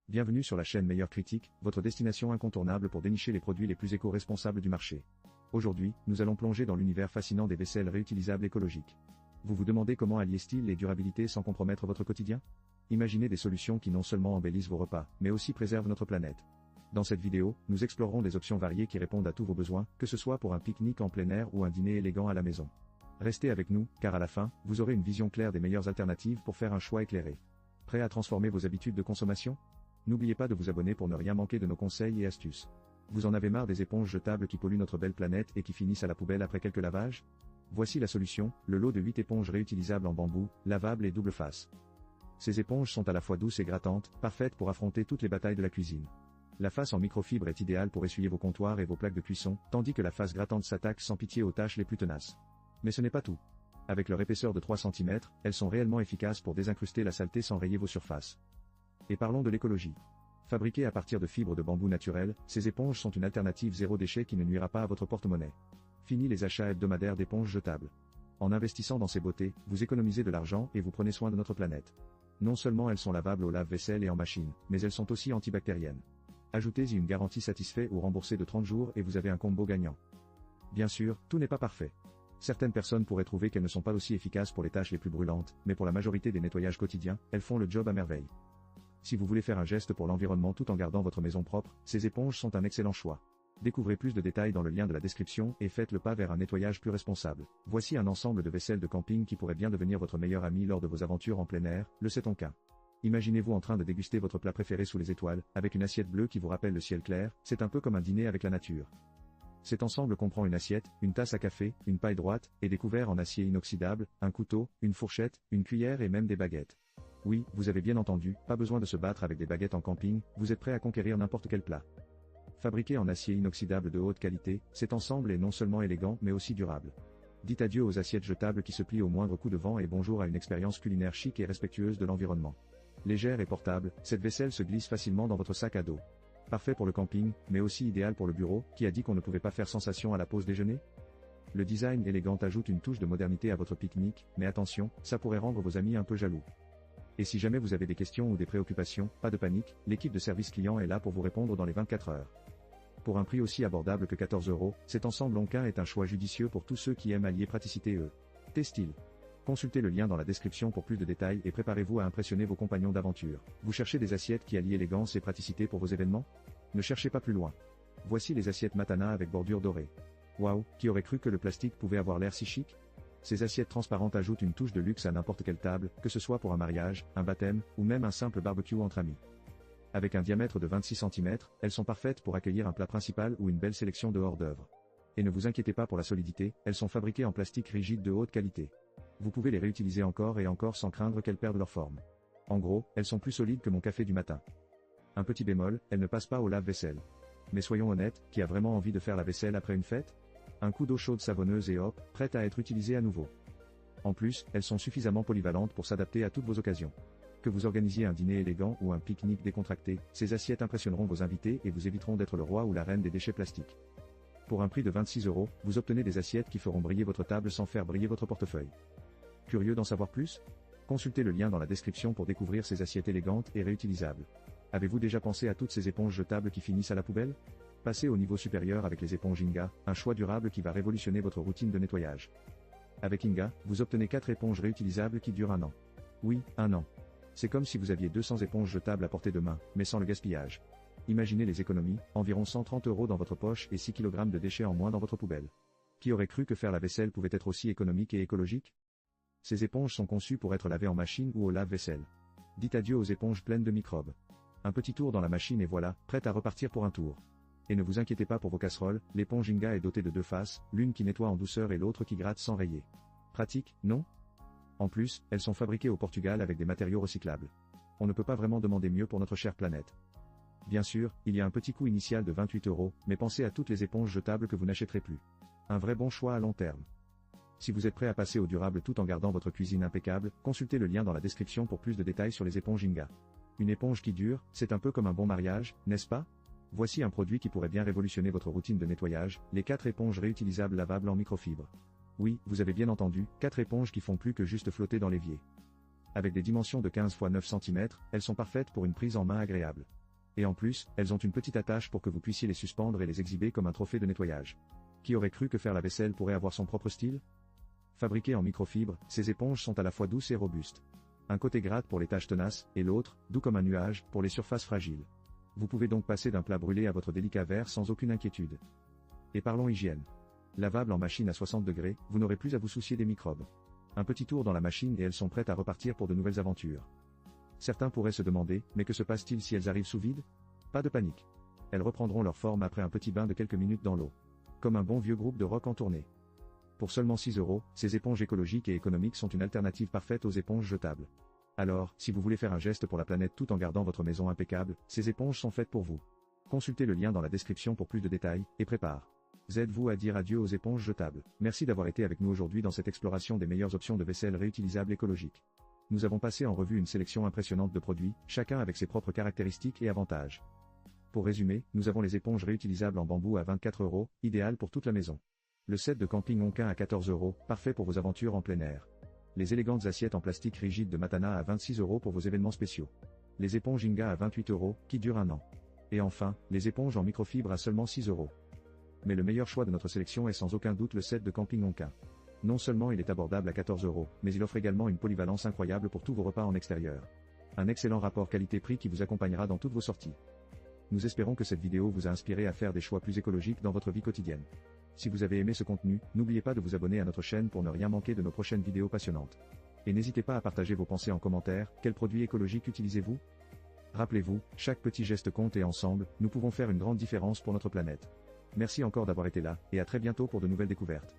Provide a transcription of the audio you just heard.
Bienvenue sur la chaîne Meilleure Critique, votre destination incontournable pour dénicher les produits les plus éco-responsables du marché. Aujourd'hui, nous allons plonger dans l'univers fascinant des vaisselles réutilisables écologiques. Vous vous demandez comment allier style et durabilité sans compromettre votre quotidien? Imaginez des solutions qui non seulement embellissent vos repas, mais aussi préservent notre planète. Dans cette vidéo, nous explorerons des options variées qui répondent à tous vos besoins, que ce soit pour un pique-nique en plein air ou un dîner élégant à la maison. Restez avec nous, car à la fin, vous aurez une vision claire des meilleures alternatives pour faire un choix éclairé. Prêt à transformer vos habitudes de consommation? N'oubliez pas de vous abonner pour ne rien manquer de nos conseils et astuces. Vous en avez marre des éponges jetables qui polluent notre belle planète et qui finissent à la poubelle après quelques lavages? Voici la solution, le lot de 8 éponges réutilisables en bambou, lavables et double face. Ces éponges sont à la fois douces et grattantes, parfaites pour affronter toutes les batailles de la cuisine. La face en microfibre est idéale pour essuyer vos comptoirs et vos plaques de cuisson, tandis que la face grattante s'attaque sans pitié aux tâches les plus tenaces. Mais ce n'est pas tout. Avec leur épaisseur de 3 cm, elles sont réellement efficaces pour désincruster la saleté sans rayer vos surfaces. Et parlons de l'écologie. Fabriquées à partir de fibres de bambou naturelles, ces éponges sont une alternative zéro déchet qui ne nuira pas à votre porte-monnaie. Fini les achats hebdomadaires d'éponges jetables. En investissant dans ces beautés, vous économisez de l'argent et vous prenez soin de notre planète. Non seulement elles sont lavables au lave-vaisselle et en machine, mais elles sont aussi antibactériennes. Ajoutez-y une garantie satisfait ou remboursée de 30 jours et vous avez un combo gagnant. Bien sûr, tout n'est pas parfait. Certaines personnes pourraient trouver qu'elles ne sont pas aussi efficaces pour les tâches les plus brûlantes, mais pour la majorité des nettoyages quotidiens, elles font le job à merveille. Si vous voulez faire un geste pour l'environnement tout en gardant votre maison propre, ces éponges sont un excellent choix. Découvrez plus de détails dans le lien de la description et faites le pas vers un nettoyage plus responsable. Voici un ensemble de vaisselle de camping qui pourrait bien devenir votre meilleur ami lors de vos aventures en plein air, le sait-on qu'un. Imaginez-vous en train de déguster votre plat préféré sous les étoiles, avec une assiette bleue qui vous rappelle le ciel clair, c'est un peu comme un dîner avec la nature. Cet ensemble comprend une assiette, une tasse à café, une paille droite, et des couverts en acier inoxydable, un couteau, une fourchette, une cuillère et même des baguettes. Oui, vous avez bien entendu, pas besoin de se battre avec des baguettes en camping, vous êtes prêt à conquérir n'importe quel plat. Fabriqué en acier inoxydable de haute qualité, cet ensemble est non seulement élégant mais aussi durable. Dites adieu aux assiettes jetables qui se plient au moindre coup de vent et bonjour à une expérience culinaire chic et respectueuse de l'environnement. Légère et portable, cette vaisselle se glisse facilement dans votre sac à dos. Parfait pour le camping, mais aussi idéal pour le bureau, qui a dit qu'on ne pouvait pas faire sensation à la pause déjeuner? Le design élégant ajoute une touche de modernité à votre pique-nique, mais attention, ça pourrait rendre vos amis un peu jaloux. Et si jamais vous avez des questions ou des préoccupations, pas de panique, l'équipe de service client est là pour vous répondre dans les 24 heures. Pour un prix aussi abordable que 14 €, cet ensemble Onquin est un choix judicieux pour tous ceux qui aiment allier praticité et style. Consultez le lien dans la description pour plus de détails et préparez-vous à impressionner vos compagnons d'aventure. Vous cherchez des assiettes qui allient élégance et praticité pour vos événements? Ne cherchez pas plus loin. Voici les assiettes Matana avec bordure dorée. Waouh, qui aurait cru que le plastique pouvait avoir l'air si chic? Ces assiettes transparentes ajoutent une touche de luxe à n'importe quelle table, que ce soit pour un mariage, un baptême, ou même un simple barbecue entre amis. Avec un diamètre de 26 cm, elles sont parfaites pour accueillir un plat principal ou une belle sélection de hors-d'œuvre. Et ne vous inquiétez pas pour la solidité, elles sont fabriquées en plastique rigide de haute qualité. Vous pouvez les réutiliser encore et encore sans craindre qu'elles perdent leur forme. En gros, elles sont plus solides que mon café du matin. Un petit bémol, elles ne passent pas au lave-vaisselle. Mais soyons honnêtes, qui a vraiment envie de faire la vaisselle après une fête? Un coup d'eau chaude savonneuse et hop, prête à être utilisée à nouveau. En plus, elles sont suffisamment polyvalentes pour s'adapter à toutes vos occasions. Que vous organisiez un dîner élégant ou un pique-nique décontracté, ces assiettes impressionneront vos invités et vous éviteront d'être le roi ou la reine des déchets plastiques. Pour un prix de 26 €, vous obtenez des assiettes qui feront briller votre table sans faire briller votre portefeuille. Curieux d'en savoir plus? Consultez le lien dans la description pour découvrir ces assiettes élégantes et réutilisables. Avez-vous déjà pensé à toutes ces éponges jetables qui finissent à la poubelle? Passez au niveau supérieur avec les éponges Inga, un choix durable qui va révolutionner votre routine de nettoyage. Avec Inga, vous obtenez 4 éponges réutilisables qui durent 1 an. Oui, 1 an. C'est comme si vous aviez 200 éponges jetables à portée de main, mais sans le gaspillage. Imaginez les économies, environ 130 € dans votre poche et 6 kg de déchets en moins dans votre poubelle. Qui aurait cru que faire la vaisselle pouvait être aussi économique et écologique? Ces éponges sont conçues pour être lavées en machine ou au lave-vaisselle. Dites adieu aux éponges pleines de microbes. Un petit tour dans la machine et voilà, prête à repartir pour un tour. Et ne vous inquiétez pas pour vos casseroles, l'éponge Inga est dotée de 2 faces, l'une qui nettoie en douceur et l'autre qui gratte sans rayer. Pratique, non? En plus, elles sont fabriquées au Portugal avec des matériaux recyclables. On ne peut pas vraiment demander mieux pour notre chère planète. Bien sûr, il y a un petit coût initial de 28 €, mais pensez à toutes les éponges jetables que vous n'achèterez plus. Un vrai bon choix à long terme. Si vous êtes prêt à passer au durable tout en gardant votre cuisine impeccable, consultez le lien dans la description pour plus de détails sur les éponges Inga. Une éponge qui dure, c'est un peu comme un bon mariage, n'est-ce pas? Voici un produit qui pourrait bien révolutionner votre routine de nettoyage, les 4 éponges réutilisables lavables en microfibre. Oui, vous avez bien entendu, 4 éponges qui font plus que juste flotter dans l'évier. Avec des dimensions de 15 x 9 cm, elles sont parfaites pour une prise en main agréable. Et en plus, elles ont une petite attache pour que vous puissiez les suspendre et les exhiber comme un trophée de nettoyage. Qui aurait cru que faire la vaisselle pourrait avoir son propre style? Fabriquées en microfibre, ces éponges sont à la fois douces et robustes. Un côté gratte pour les tâches tenaces, et l'autre, doux comme un nuage, pour les surfaces fragiles. Vous pouvez donc passer d'un plat brûlé à votre délicat verre sans aucune inquiétude. Et parlons hygiène. Lavable en machine à 60 degrés, vous n'aurez plus à vous soucier des microbes. Un petit tour dans la machine et elles sont prêtes à repartir pour de nouvelles aventures. Certains pourraient se demander, mais que se passe-t-il si elles arrivent sous vide? Pas de panique. Elles reprendront leur forme après un petit bain de quelques minutes dans l'eau. Comme un bon vieux groupe de rock en tournée. Pour seulement 6 €, ces éponges écologiques et économiques sont une alternative parfaite aux éponges jetables. Alors, si vous voulez faire un geste pour la planète tout en gardant votre maison impeccable, ces éponges sont faites pour vous. Consultez le lien dans la description pour plus de détails, et préparez-vous à dire adieu aux éponges jetables. Merci d'avoir été avec nous aujourd'hui dans cette exploration des meilleures options de vaisselle réutilisable écologique. Nous avons passé en revue une sélection impressionnante de produits, chacun avec ses propres caractéristiques et avantages. Pour résumer, nous avons les éponges réutilisables en bambou à 24 €, idéales pour toute la maison. Le set de camping Onquin à 14 €, parfait pour vos aventures en plein air. Les élégantes assiettes en plastique rigide de Matana à 26 € pour vos événements spéciaux. Les éponges Inga à 28 €, qui durent un an. Et enfin, les éponges en microfibre à seulement 6 €. Mais le meilleur choix de notre sélection est sans aucun doute le set de camping Onquin. Non seulement il est abordable à 14 €, mais il offre également une polyvalence incroyable pour tous vos repas en extérieur. Un excellent rapport qualité-prix qui vous accompagnera dans toutes vos sorties. Nous espérons que cette vidéo vous a inspiré à faire des choix plus écologiques dans votre vie quotidienne. Si vous avez aimé ce contenu, n'oubliez pas de vous abonner à notre chaîne pour ne rien manquer de nos prochaines vidéos passionnantes. Et n'hésitez pas à partager vos pensées en commentaire, quels produits écologiques utilisez-vous? Rappelez-vous, chaque petit geste compte et ensemble, nous pouvons faire une grande différence pour notre planète. Merci encore d'avoir été là, et à très bientôt pour de nouvelles découvertes.